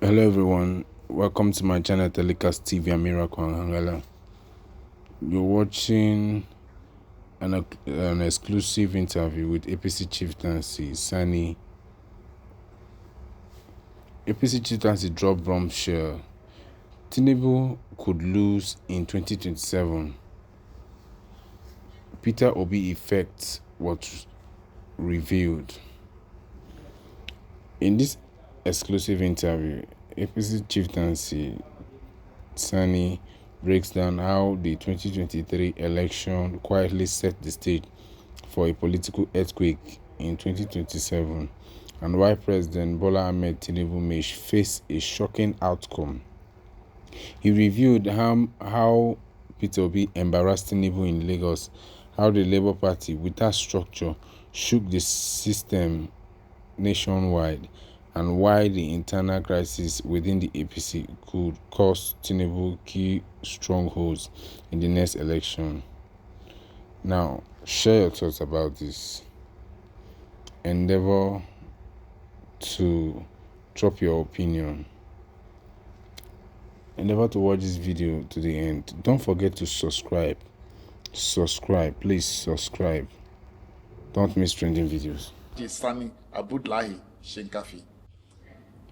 Hello everyone, welcome to my channel Telecast-tv. I'm Miracle Hangala. You're watching an exclusive interview with APC Chieftain Sani. APC Chieftain dropped bombshell. Tinubu could lose in 2027. Peter Obi effect was revealed. In this exclusive interview, APC Chieftain Sani breaks down how the 2023 election quietly set the stage for a political earthquake in 2027 and why President Bola Ahmed Tinubu may face a shocking outcome. He reviewed how Peter Obi embarrassed Tinubu in Lagos, how the Labour Party, without structure, shook the system nationwide, and why the internal crisis within the APC could cost Tinubu key strongholds in the next election. Now, share your thoughts about this. Endeavor to drop your opinion. Endeavor to watch this video to the end. Don't forget to subscribe. Please subscribe. Don't miss trending videos. Sani Shinkafi.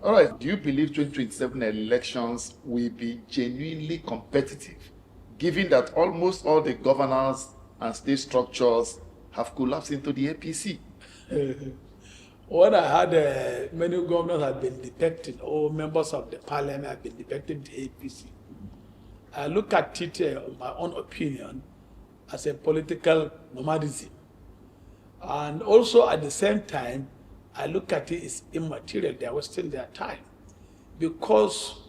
All right, do you believe 2027 elections will be genuinely competitive, given that almost all the governors and state structures have collapsed into the APC? When I had many governors have been defected, or members of the parliament have been defected to APC, I look at it, my own opinion, as a political nomadism. And also at the same time, I look at it as immaterial. They are wasting their time. Because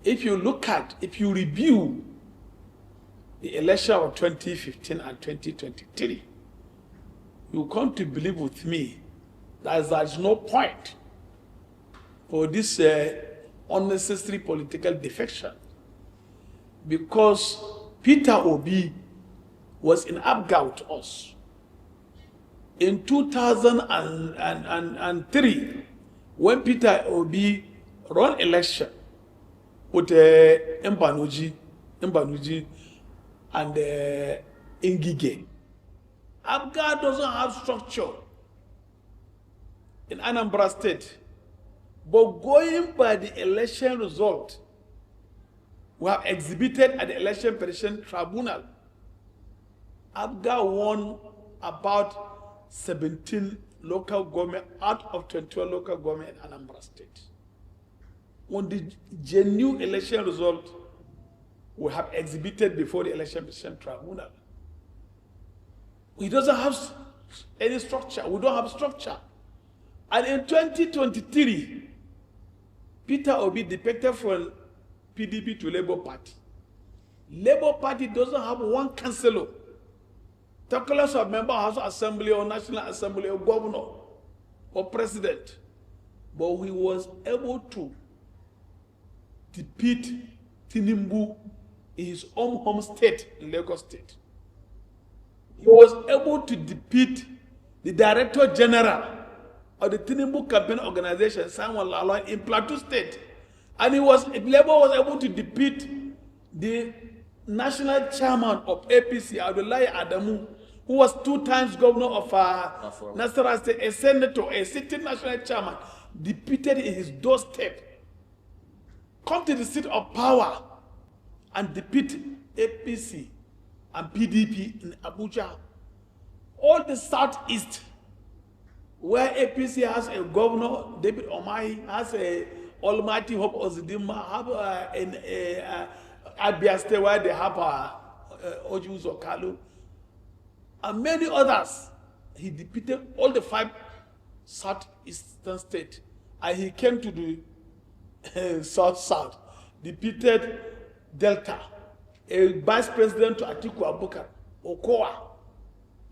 if you review the election of 2015 and 2023, you come to believe with me that there's no point for this unnecessary political defection. Because Peter Obi was in Abga to us. In 2003, when Peter Obi ran election with Mbanuji and Ngige, Abga doesn't have structure in Anambra State. But going by the election result, we have exhibited at the Election Petition Tribunal, Abga won about 17 local government out of 21 local government in Anambra State. On the genuine election result we have exhibited before the Election Petition Tribunal, he doesn't have any structure. We don't have structure. And in 2023, Peter Obi defected from PDP to Labour Party. Labour Party doesn't have one councillor, talkless of member House Assembly or National Assembly or governor or president. But he was able to defeat Tinubu in his own home state, in Lagos State. He was able to defeat the Director General of the Tinubu campaign organization, Simon Lalong, in Plateau State. And Labour was able to defeat the national chairman of APC, Abdullahi Adamu, who was 2 times governor of Nasarawa State, a senator, a sitting national chairman, defeated in his doorstep. Come to the seat of power and defeat APC and PDP in Abuja. All the southeast, where APC has a governor, David Omahi, has a Almighty Hope Ozidima, have Abia State, where they have Ojus Okalu, and many others. He defeated all the 5 southeastern states, and he came to the south, defeated Delta, a vice president to Atiku Abubakar, Okowa.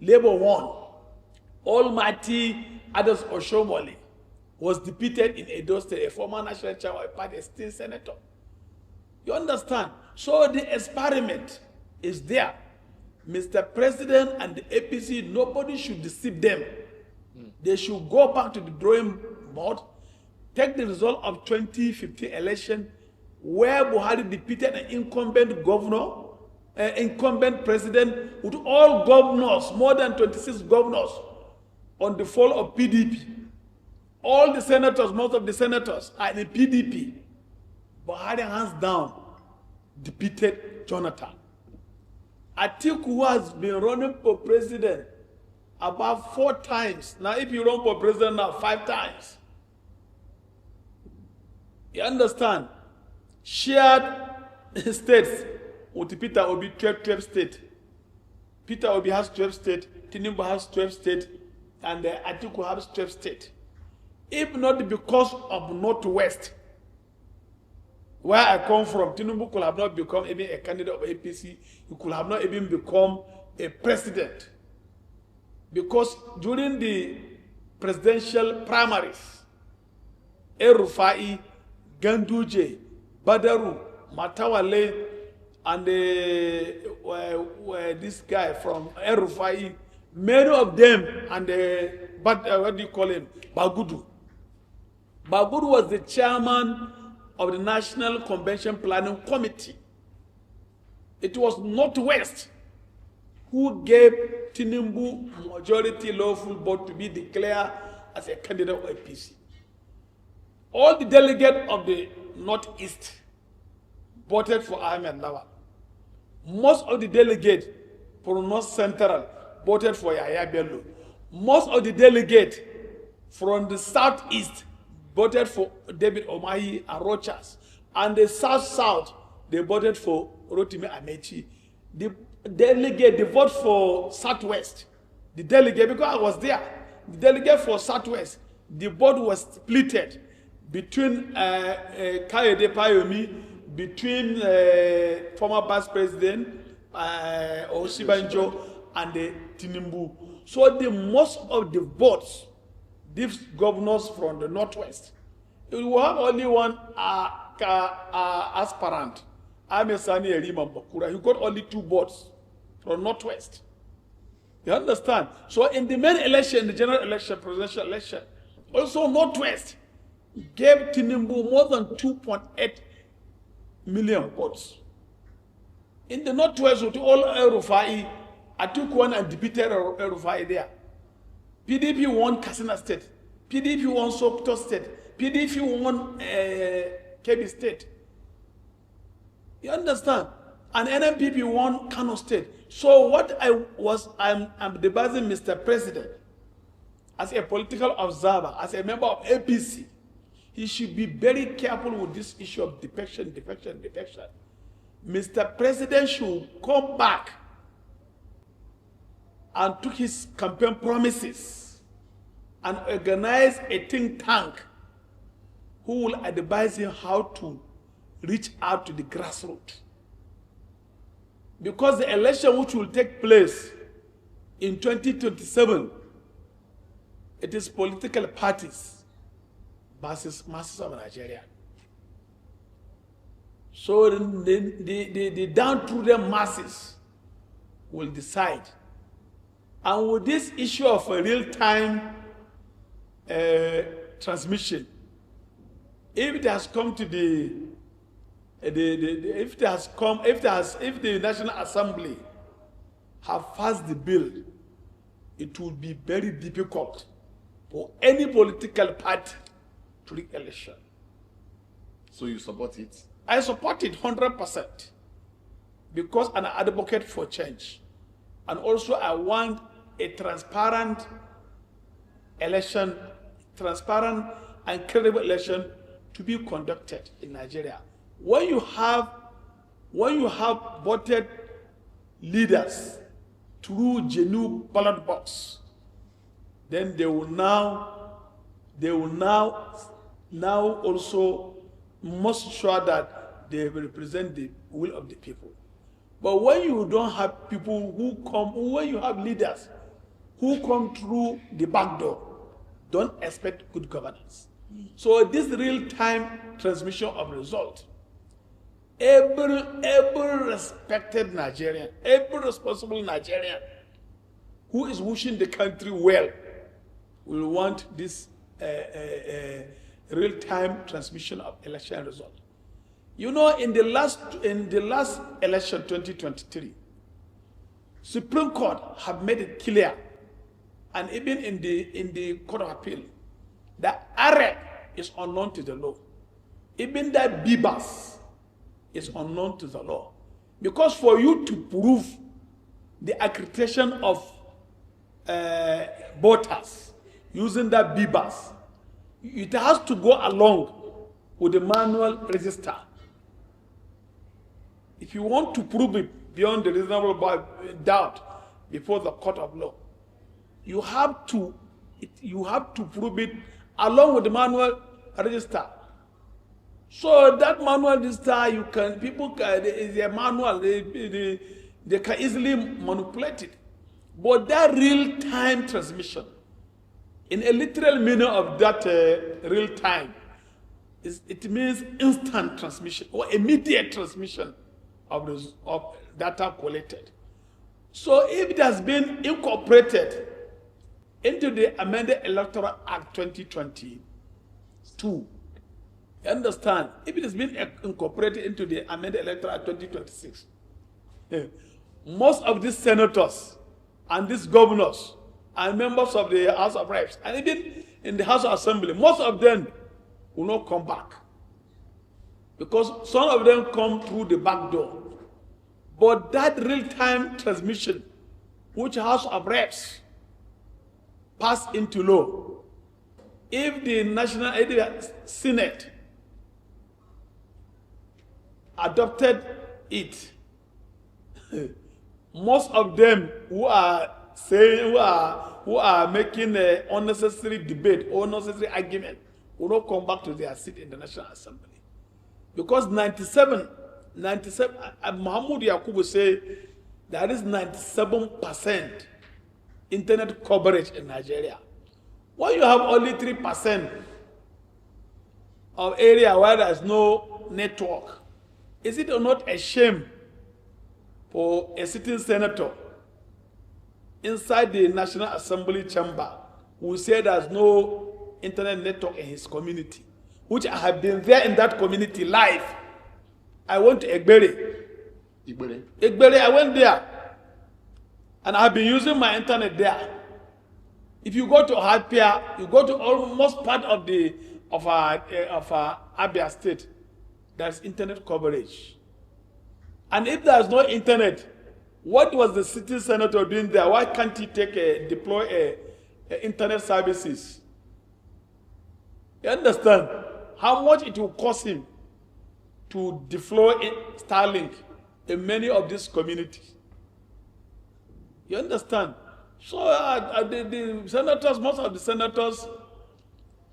Labour won. Almighty Adas Oshomole was defeated in Edo State, a former national chairman of a party, a state senator. You understand? So the experiment is there. Mr. President and the APC, nobody should deceive them. They should go back to the drawing board, Take the result of 2015 election, where Buhari defeated an incumbent governor, incumbent president, with all governors, more than 26 governors, on the fall of PDP. All the senators, most of the senators are in the PDP. Buhari hands down defeated Jonathan. Atiku, who has been running for president about 4 times. Now, if you run for president now 5 times, you understand? Shared states with Peter Obi, 12 states. Peter Obi has 12 states, Tinubu has 12 states, and Atiku has 12 states. If not because of Northwest, where I come from, Tinubu could have not become even a candidate of APC. He could have not even become a president. Because during the presidential primaries, El-Rufai, Ganduje, Badaru, Matawale, and this guy from El-Rufai, many of them, and what do you call him? Bagudu. Bagudu was the chairman of the National Convention Planning Committee. It was Northwest who gave Tinubu majority lawful vote to be declared as a candidate of APC. All the delegates of the Northeast voted for Ahmed Lawal. Most of the delegates from North Central voted for Yahya Bello. Most of the delegates from the Southeast voted for David Omahi and Rochas. And the South-South, they voted for Rotimi Amechi. The delegate, they vote for Southwest. The delegate, because I was there, the delegate for Southwest, the vote was splitted between Kayode Payomi, between former Vice President Osibanjo and Tinubu. So the most of the votes, these governors from the Northwest, we will have only one aspirant, Ahmed Sani Bakura. He got only 2 votes from Northwest. You understand? So in the main election, the general election, presidential election, also Northwest gave Tinubu more than 2.8 million votes. In the Northwest, with all El-Rufai, I took one and defeated El-Rufai there. PDP won Katsina State. PDP won Sokoto State. PDP won Kebbi State. You understand? And NMPP won Kano State. So what I'm advising Mr. President, as a political observer, as a member of APC, he should be very careful with this issue of defection. Mr. President should come back and took his campaign promises and organize a think tank who will advise him how to reach out to the grassroots. Because the election which will take place in 2027, it is political parties versus masses of Nigeria. So the downtrodden masses will decide. And with this issue of a real-time transmission, if it has come to if the National Assembly have passed the bill, it will be very difficult for any political party to rig election. So you support it? I support it 100% because I'm an advocate for change. And also I want a transparent election, transparent and credible election to be conducted in Nigeria. When you have voted leaders through genuine ballot box, then they will now also must sure that they represent the will of the people. But when you don't have people who come, when you have leaders who come through the back door, don't expect good governance. So this real-time transmission of result, every respected Nigerian, every responsible Nigerian who is wishing the country well will want this real-time transmission of election results. You know, in the last election, 2023, Supreme Court have made it clear, and even in the Court of Appeal, that array is unknown to the law. Even that BBAS is unknown to the law. Because for you to prove the accreditation of voters using that BBAS, it has to go along with the manual register. If you want to prove it beyond the reasonable doubt before the court of law, you have to prove it along with the manual register. So that manual register, is a manual, they can easily manipulate it. But that real-time transmission, in a literal meaning of that real-time, it means instant transmission or immediate transmission of data collected. So if it has been incorporated into the amended Electoral Act 2022, you understand? If it has been incorporated into the amended Electoral Act 2026, most of these senators and these governors and members of the House of Reps, and even in the House of Assembly, most of them will not come back. Because some of them come through the back door. But that real-time transmission, which House of Reps passed into law, if the National Senate adopted it, most of them who are making unnecessary debate or unnecessary argument will not come back to their seat in the National Assembly. Because 97, Mahmoud Yakubu say there is 97% internet coverage in Nigeria. When you have only 3% of area where there is no network, is it not a shame for a sitting senator inside the National Assembly chamber who said there's no internet network in his community, which I have been there in that community live. I went to Egbere. Egbere, I went there. And I've been using my internet there. If you go to Harpia, you go to almost part of our Abia state, there's internet coverage. And if there's no internet, what was the city senator doing there? Why can't he deploy internet services? You understand how much it will cost him to deploy Starlink in many of these communities? You understand? So the senators, most of the senators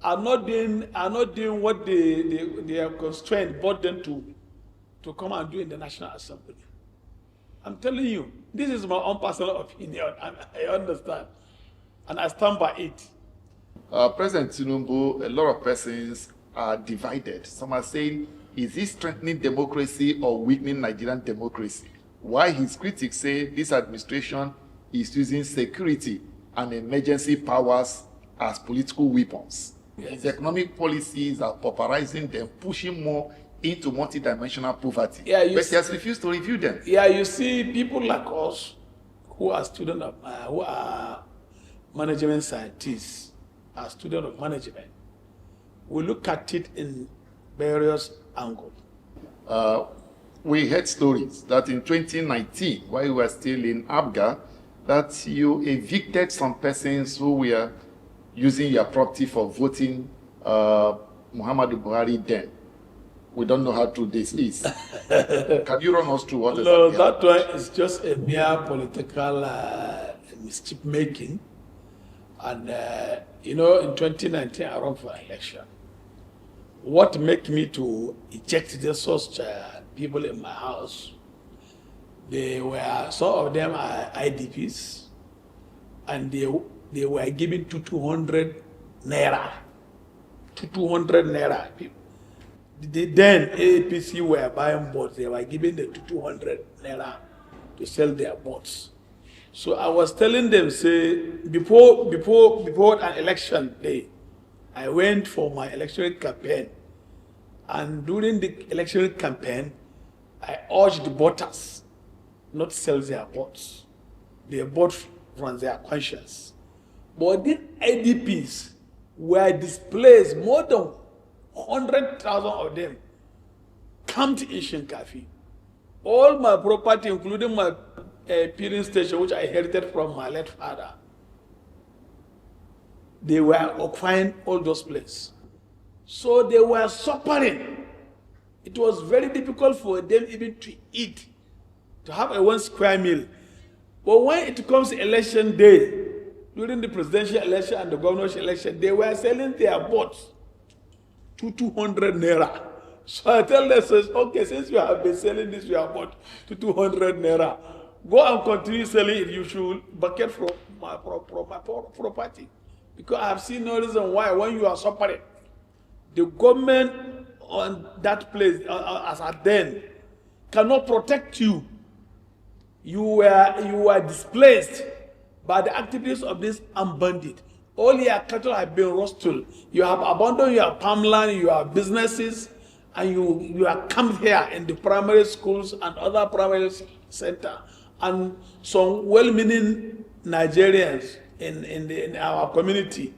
are not doing what their constraint brought them to come and do in the National Assembly. I'm telling you, this is my own personal opinion, and I understand, and I stand by it. President Tinubu, a lot of persons are divided. Some are saying, is he strengthening democracy or weakening Nigerian democracy? While his critics say this administration is using security and emergency powers as political weapons. Yes. His economic policies are pauperizing them, pushing more into multidimensional poverty. Yeah, but he has refused to review them. Yeah, you see, people like us who are students of, who are management scientists, are students of management, we look at it in various angles. We heard stories that in 2019, while we were still in Abga, that you evicted some persons who were using your property for voting Muhammadu Buhari then. We don't know how true this is. Can you run us through what is that? No, that one is just a mere political mischief making. And, in 2019, I ran for election. What made me to eject such people in my house? Some of them are IDPs, and they were given to 200 naira. To 200 naira. Then APC were buying boats. They were giving the 200 naira to sell their boats. So I was telling them, say, before an election day, I went for my electoral campaign. And during the electoral campaign, I urged the voters not to sell their votes. They bought from their conscience. But these IDPs were displaced, more than 100,000 of them camped in Shinkafi. All my property, including my peeling station, which I inherited from my late father, they were occupying all those places. So they were suffering. It was very difficult for them even to eat, to have a 1 square meal. But when it comes election day, during the presidential election and the governorship election, they were selling their votes to 200 naira. So I tell them, okay, since you have been selling this your vote to 200 naira, go and continue selling it. You should bucket from my property. Because I have seen no reason why, when you are suffering, the government on that place, as at then, cannot protect you. You were displaced by the activities of this armed bandit. All your cattle have been rustled. You have abandoned your farmland, your businesses, and you are camped here in the primary schools and other primary center. And some well-meaning Nigerians in our community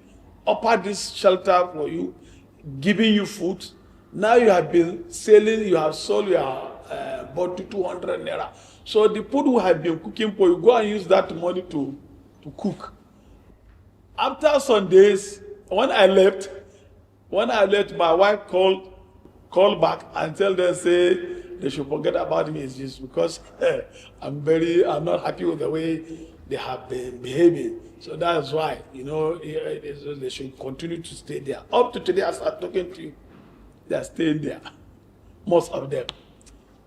offer this shelter for you, giving you food. Now you have been selling, you have sold your bought to 200 naira. So the food we have been cooking for you, go and use that money to cook. After some days, when I left, my wife called back and tell them, say they should forget about me. It's just because I'm not happy with the way they have been behaving. So that's why, they should continue to stay there. Up to today, as I'm talking to you, they are staying there, most of them.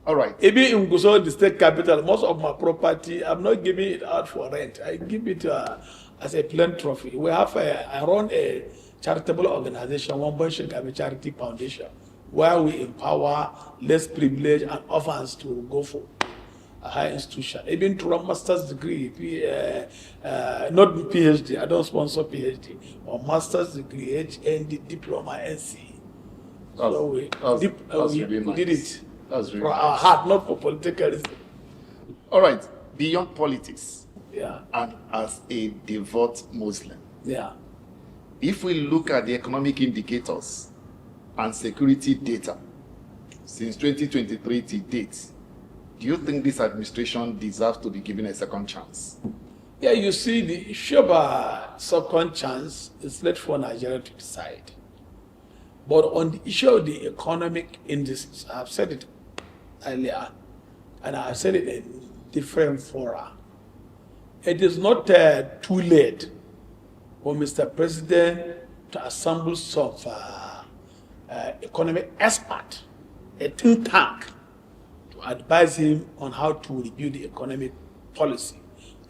All right. Even in Gusau, the state capital, most of my property, I'm not giving it out for rent. I give it as a philanthropy. I run a charitable organization, One Boy Shinkafi Charity Foundation, where we empower less privileged and orphans to go for a higher institution. Even to run master's degree, not PhD, I don't sponsor PhD, or master's degree, HND, diploma, NC. So we did it. That's really for nice. our heart, not for political reasons. All right. Beyond politics, Yeah, and as a devout Muslim, yeah. if we look at the economic indicators and security data since 2023 to date, do you think this administration deserves to be given a second chance? Yeah, you see, the issue of second chance is left for Nigeria to decide. But on the issue of the economic indices, I've said it earlier, and I've said it in different fora. It is not too late for Mr. President to assemble some economic expert, a think tank, to advise him on how to review the economic policy.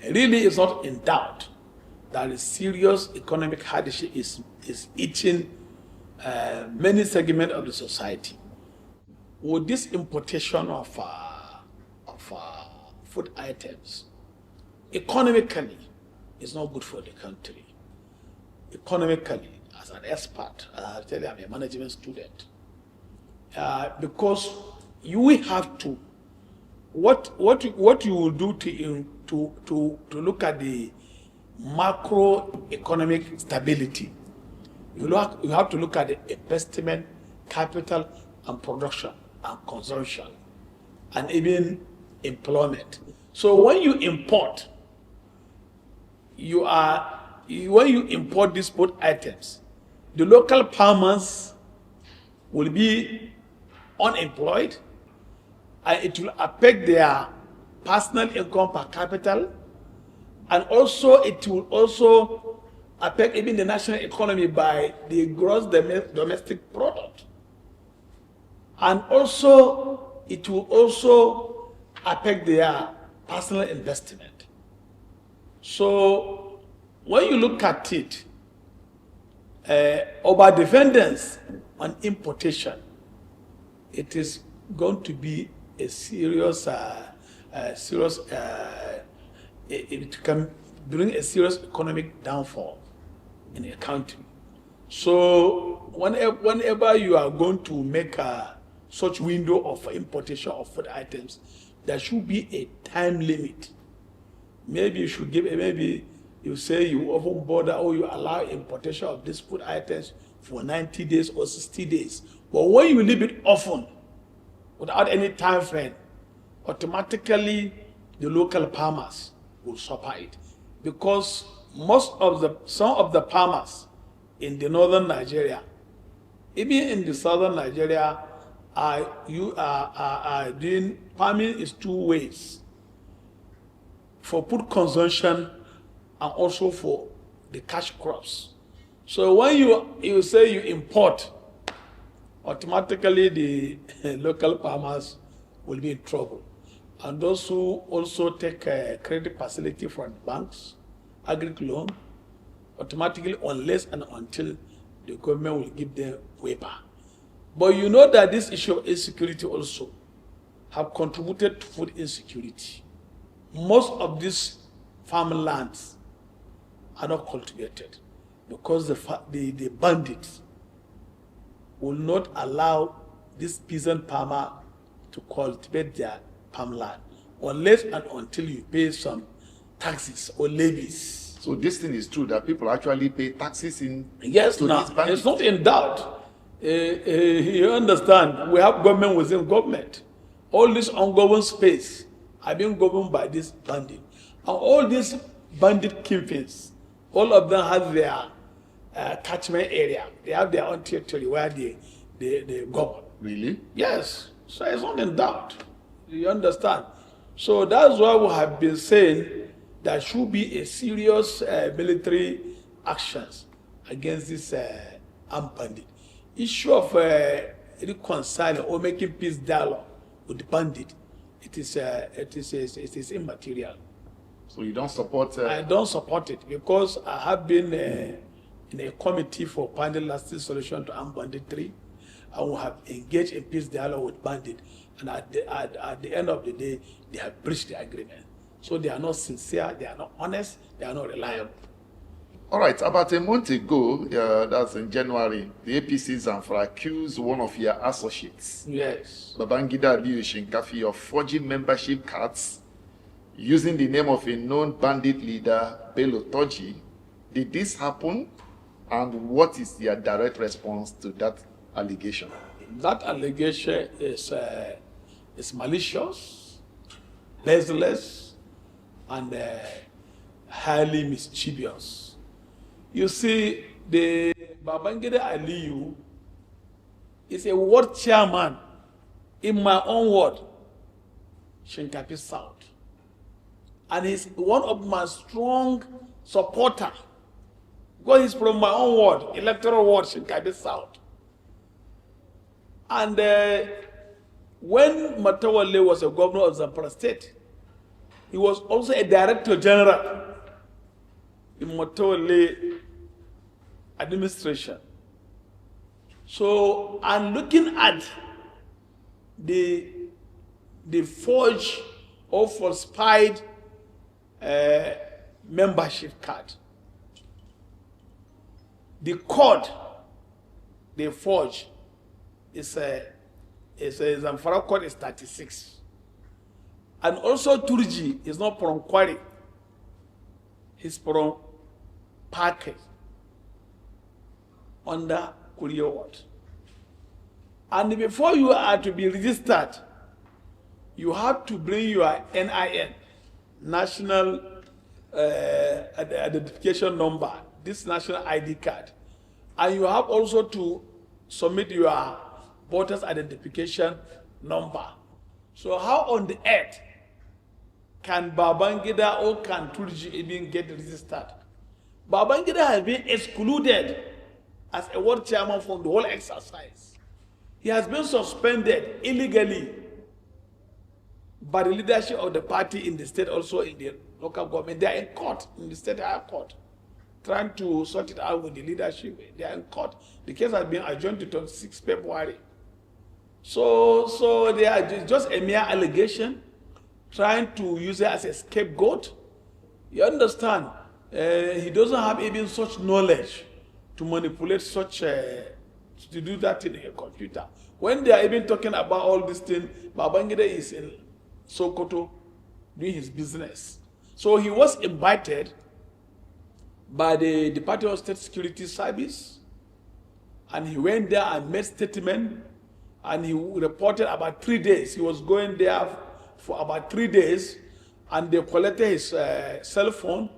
It really is not in doubt that a serious economic hardship is eating many segments of the society. With this importation of food items, economically, it's not good for the country. Economically, as an expert, I tell you, I'm a management student, because you will have to. What you will do to look at the macroeconomic stability. You have to look at the investment, capital, and production, and consumption, and even employment. So when you import, when you import these food items, the local farmers will be unemployed, and it will affect their personal income per capita, and also it will also affect even the national economy by the gross domestic product. And also, it will also affect their personal investment. So, when you look at it, over-dependence on importation, it is going to be a serious, it can bring a serious economic downfall in a country. So whenever you are going to make such window of importation of food items, there should be a time limit. Maybe you should give, maybe you say you often border or you allow importation of these food items for 90 days or 60 days. But when you leave it often, without any time frame, automatically the local farmers will suffer it. Because some of the farmers in the northern Nigeria, even in the southern Nigeria, are doing farming is two ways: for food consumption and also for the cash crops. So when you say you import, automatically the local farmers will be in trouble. And those who also take a credit facility from banks, agricultural loan, automatically, unless and until the government will give them waiver. But you know that this issue of insecurity also have contributed to food insecurity. Most of these farmlands are not cultivated because the bandits will not allow this peasant farmer to cultivate their farmland unless and until you pay some taxes or levies. So this thing is true that people actually pay taxes in. Yes, now it's not in doubt. You understand? We have government within government. All this ongoing space are being governed by this bandit, and all these bandit kingpins, all of them have their catchment area. They have their own territory where they govern. Really? Yes. So it's not in doubt. You understand? So that's why we have been saying there should be a serious military actions against this armed bandit. Issue of reconciling or making peace dialogue with the bandit, it is immaterial. So you don't support? I don't support it because I have been in a committee for finding lasting solution to armed banditry, and we have engaged in peace dialogue with bandit. And at the end of the day, they have breached the agreement. So they are not sincere, they are not honest, they are not reliable. All right, about a month ago, that's in January, the APC Zamfara accused one of your associates, Yes. Babangida Shinkafi, of forging membership cards using the name of a known bandit leader, Bello Toji. Did this happen? And what is your direct response to that allegation? That allegation is malicious, baseless, and highly mischievous. You see, the Babangida Aliyu is a ward chairman in my own ward, Shinkafi South. And he's one of my strong supporters. Because he's from my own ward, electoral ward, Shinkafi South. And when Matawale was a governor of Zamfara State, he was also a director general in Matawale administration. So I'm looking at the forged or falsified membership card. The code they forged is a Zamfara code is 36. And also Turji is not from Kwari. He's from Package under Korea Ward. And before you are to be registered, you have to bring your NIN, National Identification Number, this national ID card. And you have also to submit your voter's identification number. So how on the earth can Babangida or can Turji even get registered? Babangida has been excluded as a ward chairman from the whole exercise. He has been suspended illegally by the leadership of the party in the state, also in the local government. They are in court, in the state high court, trying to sort it out with the leadership. They are in court. The case has been adjourned to 26 February. So they are just a mere allegation, trying to use it as a scapegoat. You understand? He doesn't have even such knowledge to manipulate such to do that in a computer. When they are even talking about all these things, Babangida is in Sokoto doing his business. So he was invited by the Department of State Security Service, and he went there and made statement, and he reported about 3 days. He was going there for about 3 days, and they collected his cell phone.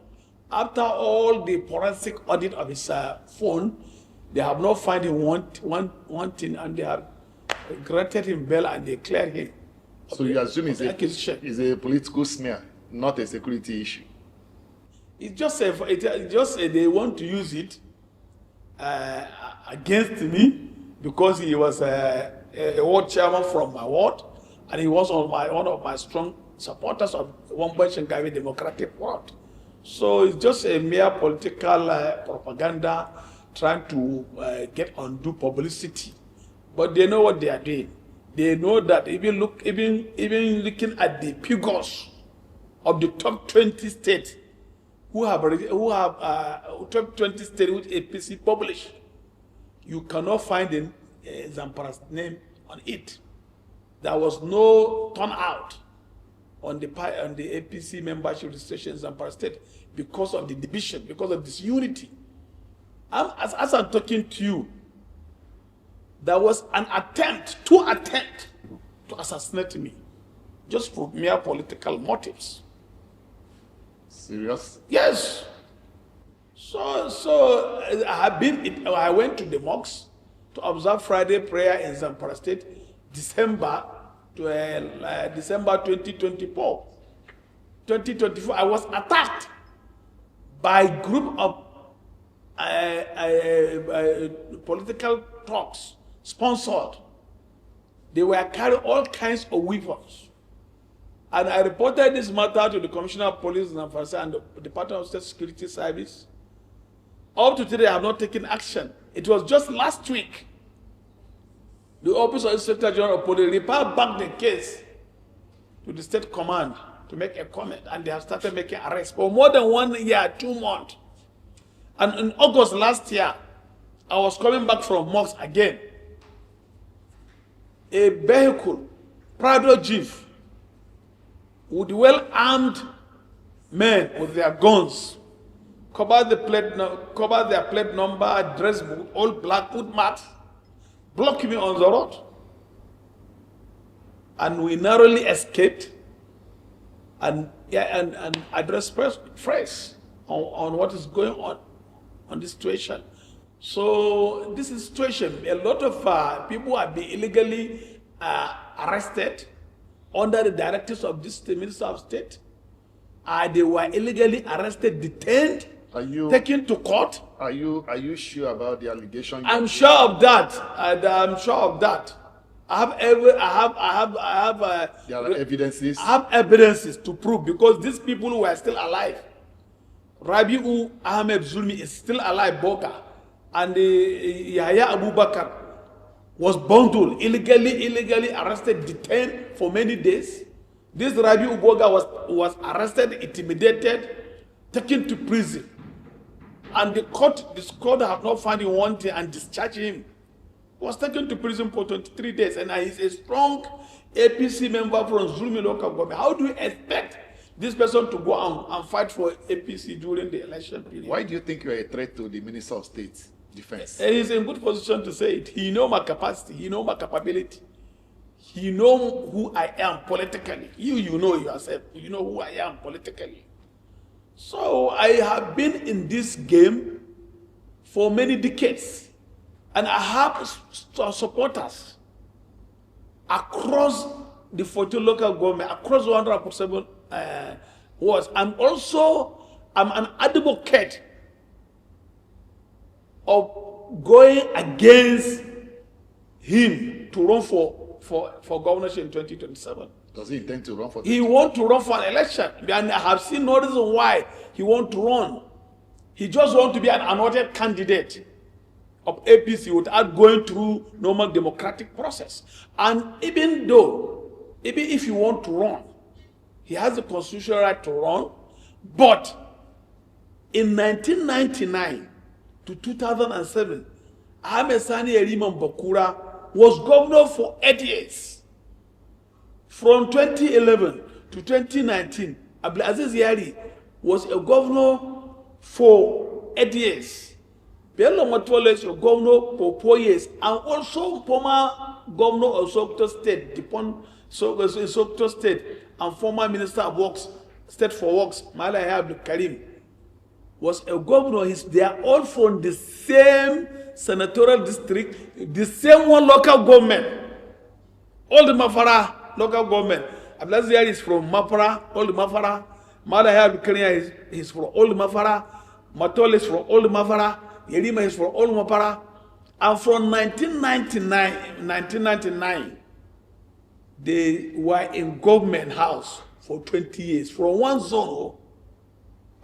After all the forensic audit of his phone, they have not found him wanting, and they have granted him bail and they cleared him. So you assume it's a political smear, not a security issue? It's just they want to use it against me because he was a ward chairman from my ward, and he was one of my strong supporters of Wamba Shinkafi Democratic Ward. So it's just a mere political propaganda trying to get undue publicity. But they know what they are doing. They know that even looking at the figures of the top 20 states who have top 20 states which APC published, you cannot find Zamfara's name on it. There was no turnout on the APC membership registration in Zamfara State because of the division, because of disunity. As I'm talking to you, there was two attempts to assassinate me, just for mere political motives. Serious? Yes. So I went to the mosque to observe Friday prayer in Zamfara State, December 2024. 2024, I was attacked by a group of political talks sponsored. They were carrying all kinds of weapons. And I reported this matter to the Commissioner of Police in Zamfara and the Department of State Security Service. Up to today, I have not taken action. It was just last week. The Office of Inspector General of Police referred back the case to the State Command to make a comment, and they have started making arrests for more than 1 year, 2 months. And in August last year, I was coming back from mosque again. A vehicle, Prado Jeep, with well-armed men with their guns, covered their plate number, dress book, all black, put mats, blocked me on the road. And we narrowly escaped and addressed press on what is going on this situation. So this is situation. A lot of people have been illegally arrested under the directives of this Minister of State. They were illegally arrested, detained, taken to court. Are you sure about the allegation? I'm sure of that. I'm sure of that. There are evidences. I have evidences to prove, because these people were still alive. Rabiu Ahmed Zulmi is still alive, Boga, and Yahya Abubakar was bundled, illegally arrested, detained for many days. This Rabiu Boga was arrested, intimidated, taken to prison, and the court have not found him wanting and discharged him. He was taken to prison for 23 days, and he's a strong APC member from Zulmi local government. How do you expect this person to go and fight for APC during the election period? Why do you think you are a threat to the Minister of State Defense? He's in good position to say it. He knows my capacity. He knows my capability. He knows who I am politically. You know yourself. You know who I am politically. So I have been in this game for many decades. And I have supporters across the 14 local government, across 147 wards. I'm an advocate of going against him to run for governorship in 2027. Does he intend to run for? He wants to run for an election, and I have seen no reason why he wants to run. He just wants to be an anointed candidate of APC without going through normal democratic process. And even if you want to run, he has the constitutional right to run. But in 1999, to 2007, Ahmed Sani Eriman Bakura was governor for 8 years. From 2011 to 2019, Abdulaziz Yari was a governor for 8 years. Bello Matola is a governor for 4 years, and also former governor of Sokoto State, Sokoto State, and former Minister of Works, State for Works, Malaya Abdul Karim, was a governor. They are all from the same senatorial district, the same one local government. All the Mafara local government. Abdulaziz Yari is from Mafara, all the Mafara. Malaya Abdul Karim is from all the Mafara. Matol is from all the Mafara. Yerima is from all the Mafara. And from 1999, they were in government house for 20 years from one zone,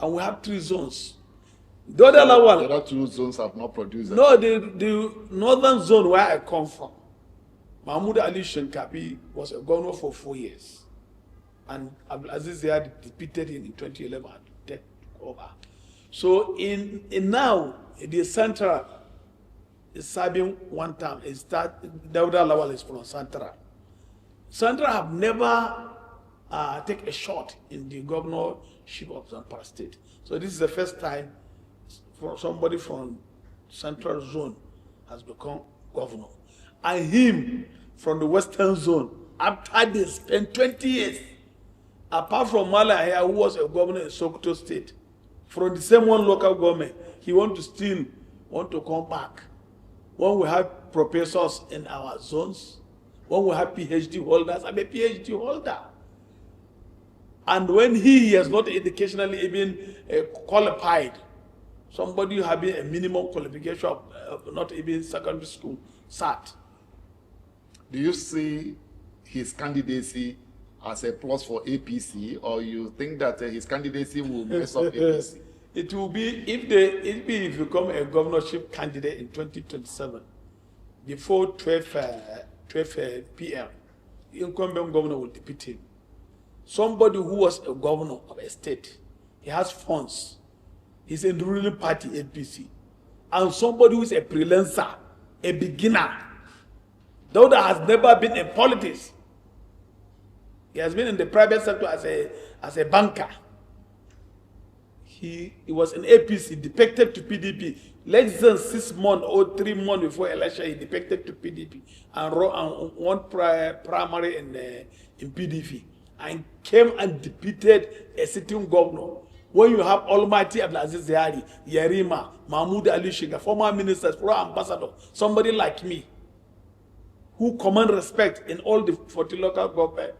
and we have 3 zones. The other 2 zones have not produced. No, the northern zone where I come from, Mahmoud Ali Shinkafi was a governor for 4 years, and Abdulaziz Yari defeated him in 2011 and took over. So in now the central is serving 1 term. Dawda Lawal is from Central. Central have never take a shot in the governorship of Zamfara State. So this is the first time for somebody from Central Zone has become governor. And him from the Western Zone, after they spent 20 years, apart from Malaya, who was a governor in Sokoto State, from the same one local government, he want to come back. When we have professors in our zones, when we have PhD holders, I'm a PhD holder. And when he is not educationally even qualified, somebody having a minimum qualification of not even secondary school, SAT. Do you see his candidacy as a plus for APC, or you think that his candidacy will mess up APC? It will be if he become a governorship candidate in 2027, before 12 p.m., the incumbent governor will defeat him. Somebody who was a governor of a state, he has funds, he's in the ruling party, APC, and somebody who is a freelancer, a beginner, though that has never been in politics. He has been in the private sector as a banker. He was in APC, defected to PDP. Less than 6 months or 3 months before election, he defected to PDP and won primary in PDP, and came and defeated a sitting governor. When you have Almighty Abdulaziz Yari, Yerima, Mahmoud Ali Shinkafi, former ministers, former ambassador, somebody like me, who command respect in all the 40 local government,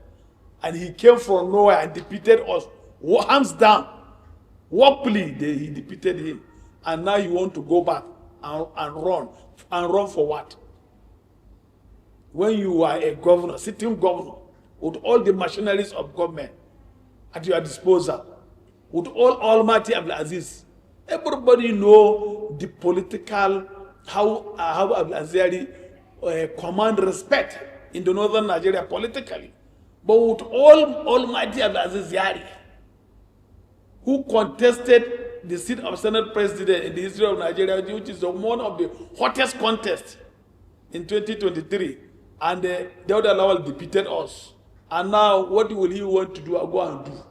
and he came from nowhere and defeated us, hands down. Wobbly, he defeated him, and now you want to go back and run for what? When you are a governor, sitting governor, with all the machineries of government at your disposal, with all Almighty Abdulaziz, everybody know the political how Abdulaziz command respect in the northern Nigeria politically, but with all Almighty Abdulaziz Yari, who contested the seat of Senate President in the history of Nigeria, which is one of the hottest contests in 2023, and Dawda Lawal defeated us. And now, what will he want to do or go and do?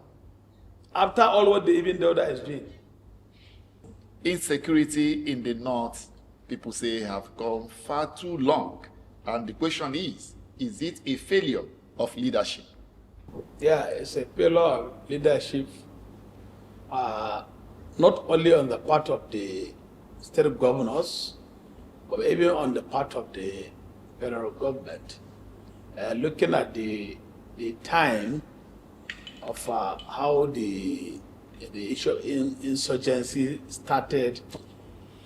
After all what even Dawda is doing. Insecurity in the north, people say, have gone far too long. And the question is it a failure of leadership? Yeah, it's a failure of leadership. Not only on the part of the state governors, but even on the part of the federal government. Looking at the time of how the issue of insurgency started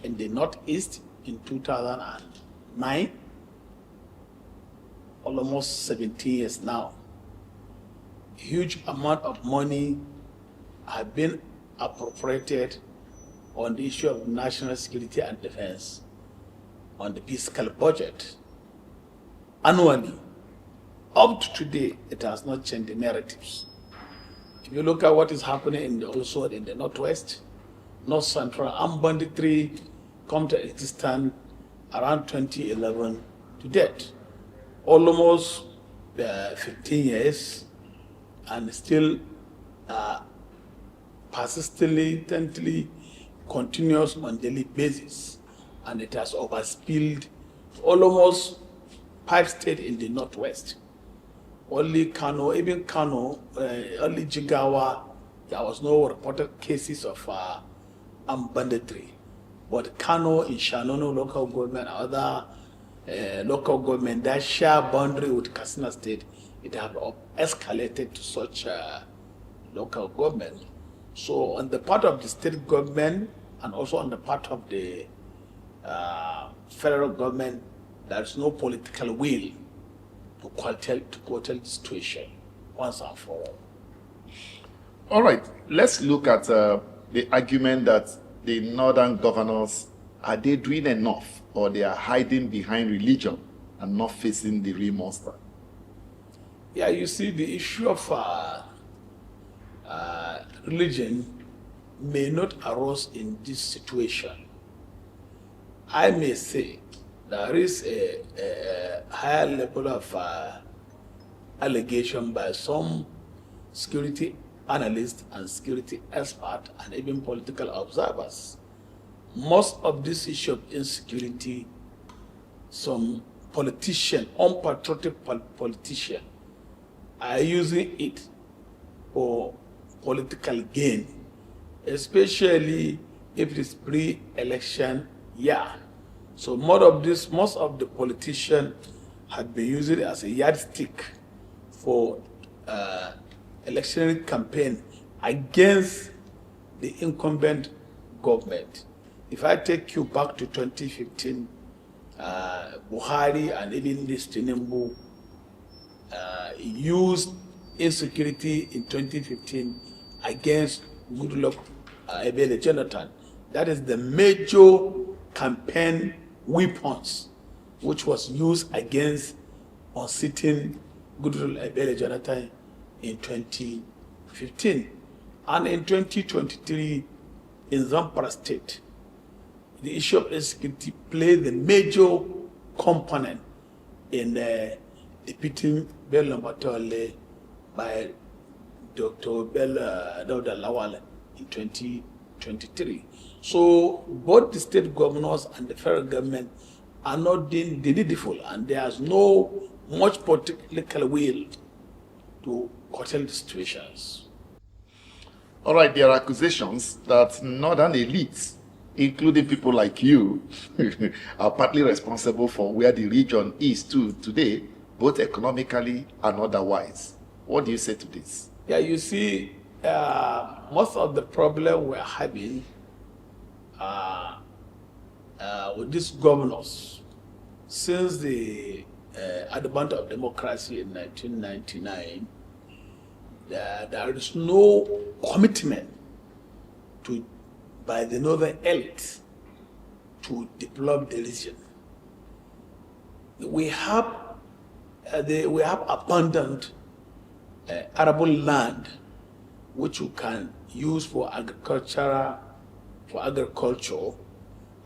in the Northeast in 2009, almost 17 years now. A huge amount of money have been appropriated on the issue of national security and defense on the fiscal budget annually. Up to today, it has not changed the narratives. If you look at what is happening also in the Northwest, North Central, armed banditry come to existence around 2011 to date. Almost 15 years, and still persistently continuous on daily basis, and it has overspilled almost 5 states in the northwest. Only Kano, even Kano, only Jigawa, there was no reported cases of armed banditry. But Kano, in Shanono local government, other local government that share boundary with Katsina State, it have escalated to such local government. So on the part of the state government and also on the part of the federal government, there is no political will to curtail the situation once and for all. All right, let's look at the argument that the northern governors, are they doing enough, or they are hiding behind religion and not facing the real monster? Yeah, you see, the issue of religion may not arise in this situation. I may say there is a higher level of allegation by some security analysts and security experts and even political observers. Most of this issue of insecurity, some politicians, unpatriotic politicians, are using it for political gain, especially if it is pre-election year. So most of the politicians have been using it as a yardstick for electionary campaign against the incumbent government. If I take you back to 2015, Buhari and even this Tinubu used insecurity in 2015 against Goodluck Ebele Jonathan. That is the major campaign weapons which was used against unseating Goodluck Ebele Jonathan in 2015. And in 2023, in Zamfara State, the issue of insecurity played the major component in defeating Bello Matole by Dr. Bella Dauda Lawal in 2023. So both the state governors and the federal government are not doing the needful, and there's no much political will to curtail the situations. All right, there are accusations that northern elites, including people like you, are partly responsible for where the region is today, both economically and otherwise. What do you say to this? Yeah, you see, most of the problem we're having with these governors since the advent of democracy in 1999, there is no commitment by the northern elite to develop the region. We have abundant arable land which you can use for agriculture,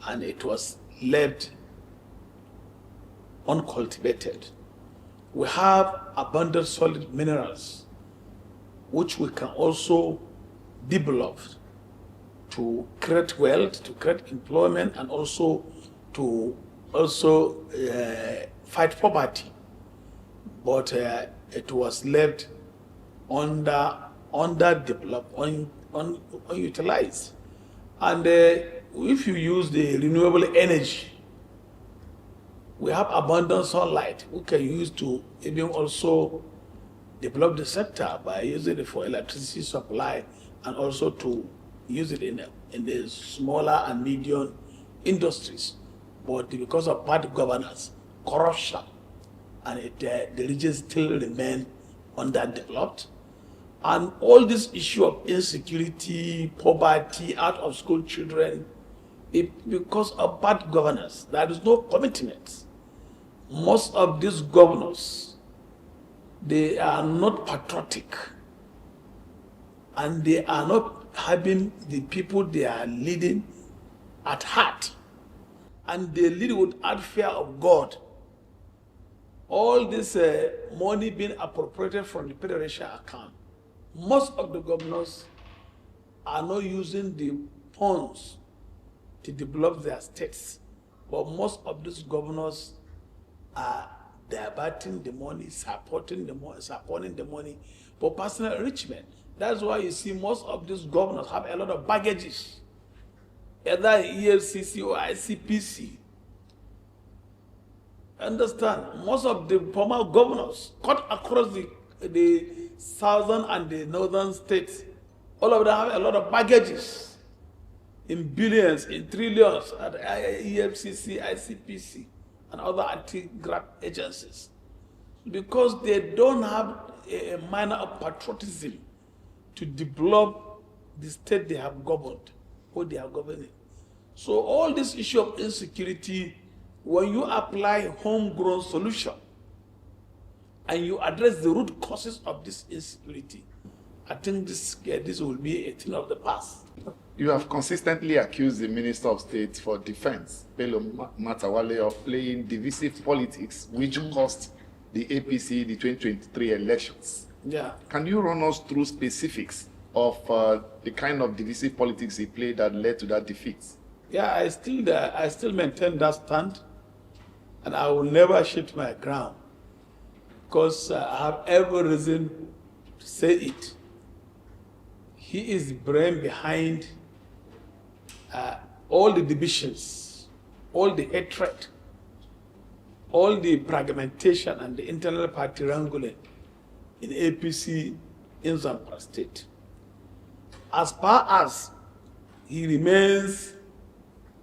and it was left uncultivated. We have abundant solid minerals which we can also develop to create wealth, to create employment, and also to fight poverty. But it was left underdeveloped, unutilized. And if you use the renewable energy, we have abundant sunlight we can use to even also develop the sector by using it for electricity supply, and also to use it in the smaller and medium industries. But because of bad governance, corruption, and the region still remain underdeveloped. And all this issue of insecurity, poverty, out of school children, because of bad governance, there is no commitment. Most of these governors, they are not patriotic, and they are not having the people they are leading at heart. and they lead without fear of God. All this money being appropriated from the federation account, most of the governors are not using the funds to develop their states, but most of these governors are diverting the money, supporting the money for personal enrichment. That's why you see most of these governors have a lot of baggages, either in EFCC or ICPC. Understand, most of the former governors cut across the southern and the northern states, all of them have a lot of baggages in billions, in trillions at EFCC, ICPC, and other anti-graft agencies, because they don't have a manner of patriotism to develop the state they have governed or they are governing. So all this issue of insecurity, when you apply homegrown solution and you address the root causes of this insecurity, I think this will be a thing of the past. You have consistently accused the Minister of State for Defense, Bello Matawalle, of playing divisive politics, which cost the APC the 2023 elections. Yeah. Can you run us through specifics of the kind of divisive politics he played that led to that defeat? Yeah, I still maintain that stand, and I will never shift my ground, because I have every reason to say it. He is the brain behind all the divisions, all the hatred, all the fragmentation and the internal party wrangling in APC in Zamfara state. As far as he remains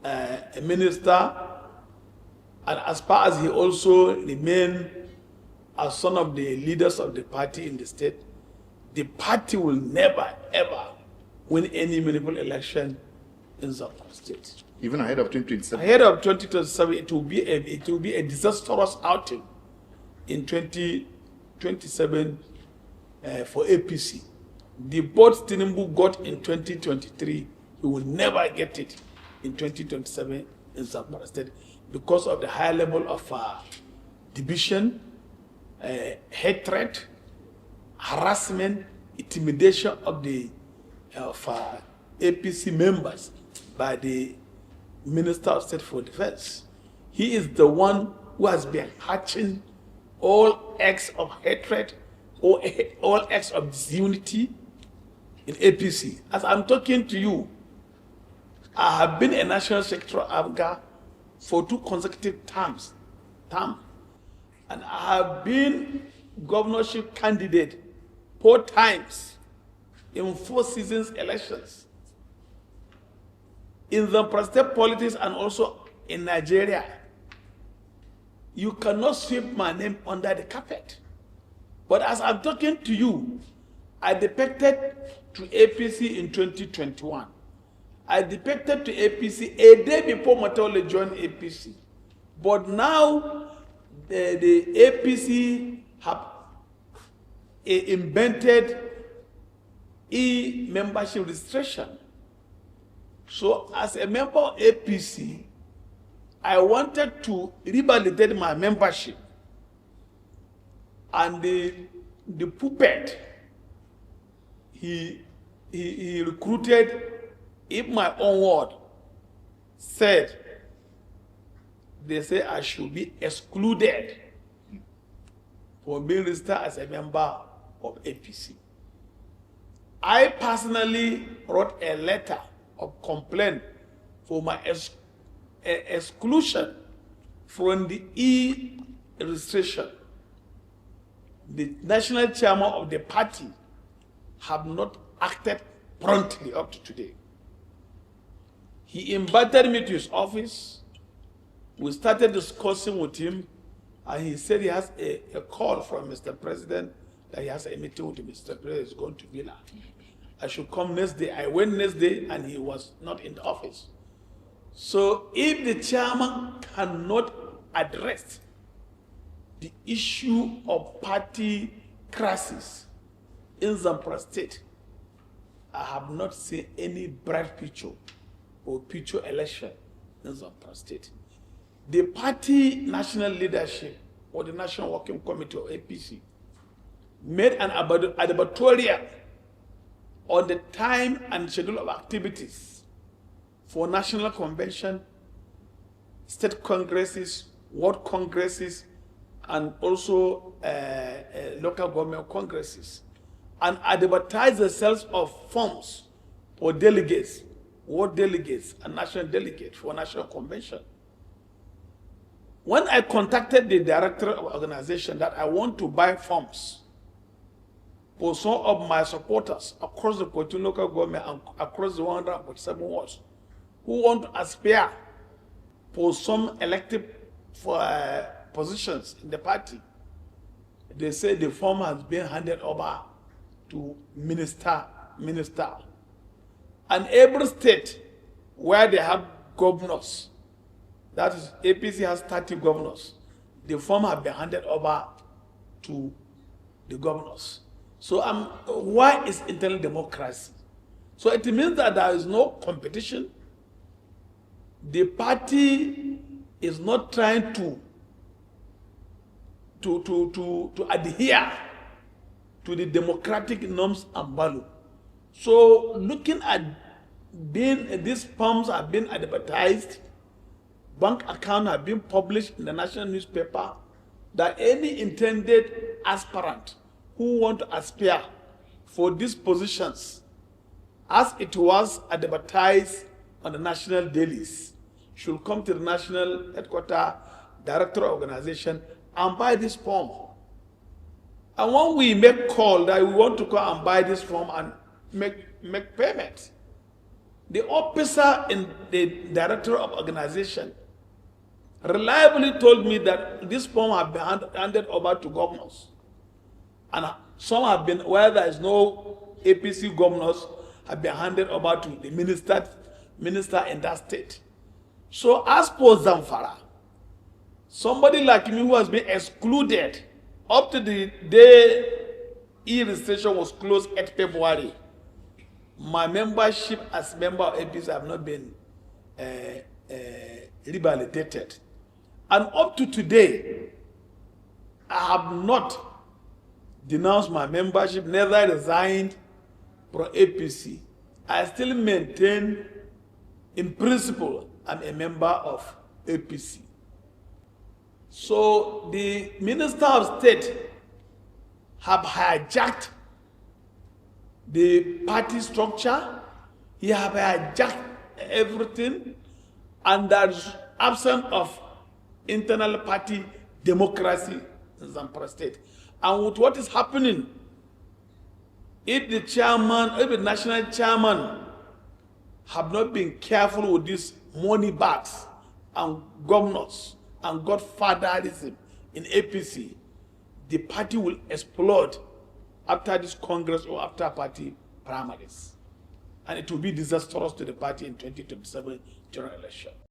a minister, and as far as he also remains as son of the leaders of the party in the state, the party will never, ever win any meaningful election in Zamfara state. Even ahead of 2027? Ahead of 2027, it will be a disastrous outing in 2027 for APC. The votes Tinubu got in 2023, he will never get it in 2027 in Zamfara state, because of the high level of division, hatred, harassment, intimidation of the APC members by the Minister of State for Defense. He is the one who has been hatching all acts of hatred, all acts of disunity in APC. As I'm talking to you, I have been a national secretary of APGA for 2 consecutive terms, and I have been governorship candidate 4 times in 4 seasons elections in the President politics and also in Nigeria. You cannot sweep my name under the carpet. But as I'm talking to you, I defected to APC in 2021. I defected to APC a day before Matawalle joined APC. But now the APC have invented e-membership registration. So as a member of APC, I wanted to revalidate my membership. And the puppet he recruited, in my own word, said, they say I should be excluded from being registered as a member of APC. I personally wrote a letter of complaint for my exclusion from the e-registration. The national chairman of the party have not acted promptly up to today. He invited me to his office. We started discussing with him, and he said he has a call from Mr. President, that he has a meeting with Mr. President is going to Villa. I should come next day. I went next day, and he was not in the office. So if the chairman cannot address the issue of party crisis in Zamfara state, I have not seen any bright future or future election in Zamfara state. the party national leadership or the National Working Committee or APC made an editorial on the time and schedule of activities for national convention, state congresses, world congresses, and also local government congresses, and advertise the sales of forms for delegates, world delegates, and national delegates for national convention. When I contacted the director of organization that I want to buy forms for some of my supporters across the 14 local government and across the 147 wards who want to aspire for some elective positions in the party, they say the form has been handed over to minister. And every state where they have governors, that is, APC has 30 governors, the form has been handed over to the governors. So why is internal democracy? So it means that there is no competition. The party is not trying to adhere to the democratic norms and values. So looking at these forms have been advertised, bank accounts have been published in the national newspaper, that any intended aspirant who want to aspire for these positions, as it was advertised on the national dailies, should come to the national headquarters, director of organization, and buy this form. And when we make call that we want to go and buy this form and make payment, the officer in the director of organization reliably told me that this form have been handed over to governors. And some have been, where there is no APC governors, have been handed over to the minister in that state. So as for Zamfara, somebody like me who has been excluded up to the day e-registration was closed 8 February, my membership as member of APC have not been rehabilitated. And up to today, I have not denounced my membership, neither resigned from APC. I still maintain, in principle, I'm a member of APC. So the Minister of State have hijacked the party structure. He have hijacked everything, and there's absence of internal party democracy in Zamfara State. And with what is happening, if the chairman, if the national chairman have not been careful with these money bags and governors and godfatherism in APC, the party will explode after this Congress or after party primaries. And it will be disastrous to the party in 2027 general election.